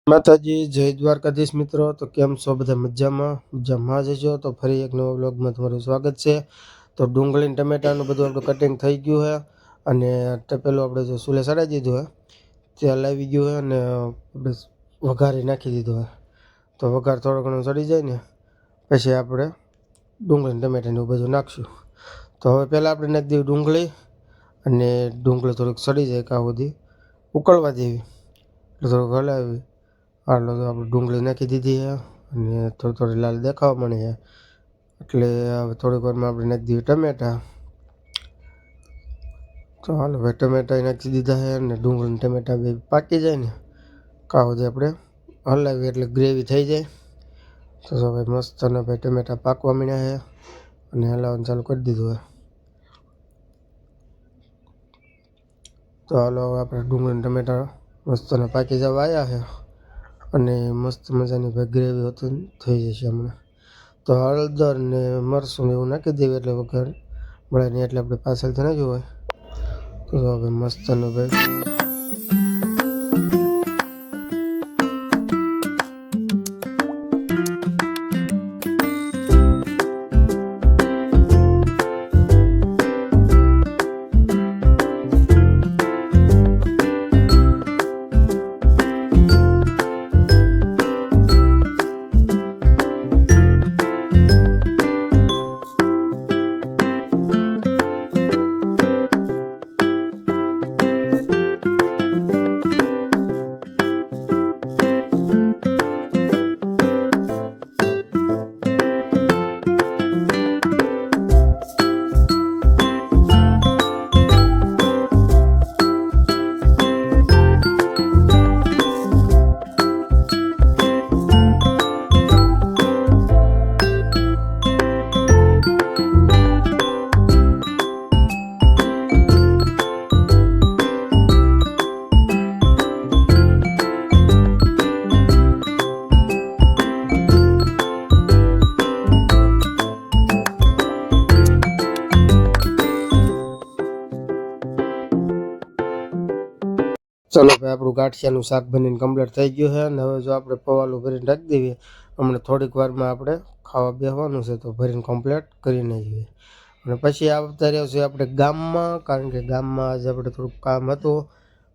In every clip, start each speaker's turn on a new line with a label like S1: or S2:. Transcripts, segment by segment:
S1: માતાજી, જય દ્વારકાધીશ મિત્રો. તો કેમ છો બધા? મજામાં જજો. તો ફરી એક નવા વ્લોગમાં તમારું સ્વાગત છે. તો ડુંગળી ને ટમેટાનું બધું આપણે કટિંગ થઈ ગયું છે અને પેલું આપણે જો ચૂલે સડાઈ દીધું છે, તેલ આવી ગયું છે અને આપણે વઘારી નાખી દીધું છે. તો વઘાર થોડો ઘણો ચડી જાય ને પછી આપણે ડુંગળી ને ટમેટાને એવું બધું નાખશું. તો હવે પહેલાં આપણે નાખી દેવી ડુંગળી, અને ડુંગળી થોડીક સડી જાય કાં સુધી ઉકળવા દેવી, એટલે થોડુંક હલાવી. આટલો તો આપણે ડુંગળી નાખી દીધી છે અને થોડી લાલ દેખાવા માંડી છે, એટલે હવે થોડીક વારમાં આપણે નાખી દઈએ ટમેટાં. તો હાલો ભાઈ, ટમેટાં નાખી દીધા છે અને ડુંગળી ટમેટાં બે પાકી જાય ને કાં સુધી આપણે હલાવીએ એટલે ગ્રેવી થઈ જાય. તો ભાઈ મસ્ત અને ભાઈ ટમેટાં પાકવા માંડ્યા છે અને હલાવવાનું ચાલુ કરી દીધું છે. તો હાલો હવે આપણે ડુંગળી ટમેટાં મસ્ત અને પાકી જવા આવ્યા છે અને મસ્ત મજાની ભાઈ ગ્રેવી હોતી થઈ જશે હમણાં. તો હળદર ને મરચું એવું નાખી દેવી એટલે વગર મળે નહીં, એટલે આપણે પાછળથી નાખ્યું હોય. તો હવે મસ્ત અને ભાઈ ચલો ભાઈ, આપણું ગાંઠિયાનું શાક બનીને કમ્પ્લીટ થઈ ગયું છે. અને હવે જો આપણે પવાલું ભરીને રાખી દઈએ, હમણાં થોડીક વારમાં આપણે ખાવા બેસવાનું છે, તો ભરીને કમ્પ્લીટ કરી નાખીએ. અને પછી આવતા રહ્યા છીએ આપણે ગામમાં, કારણ કે ગામમાં આજે આપણે થોડુંક કામ હતું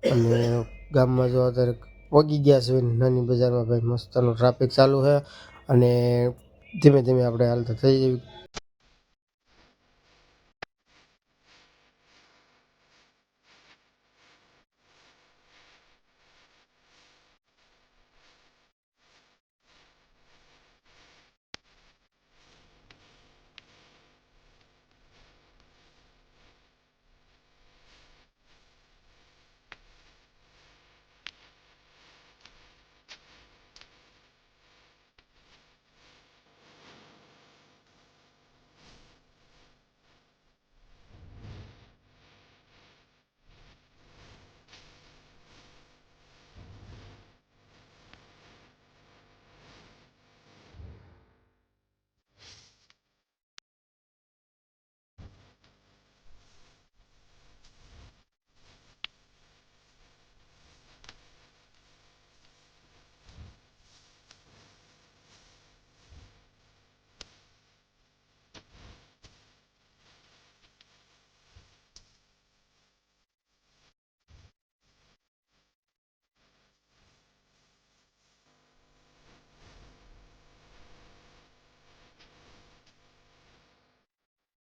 S1: અને ગામમાં જો અત્યારે પહોંચી ગયા છે નાની બજારમાં. ભાઈ મસ્તનો ટ્રાફિક ચાલુ છે અને ધીમે ધીમે આપણે હાલતા થઈ જઈએ.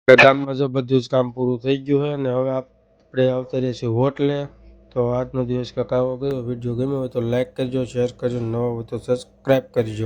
S1: ગામમાં જો બધું જ કામ પૂરું થઈ ગયું છે અને હવે આપણે આવતા રહીએ છીએ હોટલે. તો આજનો દિવસ કાંઈક આવો ગયો. વિડીયો ગમ્યો હોય તો લાઈક કરજો, શેર કરજો, નવો હોય તો સબસ્ક્રાઈબ કરજો.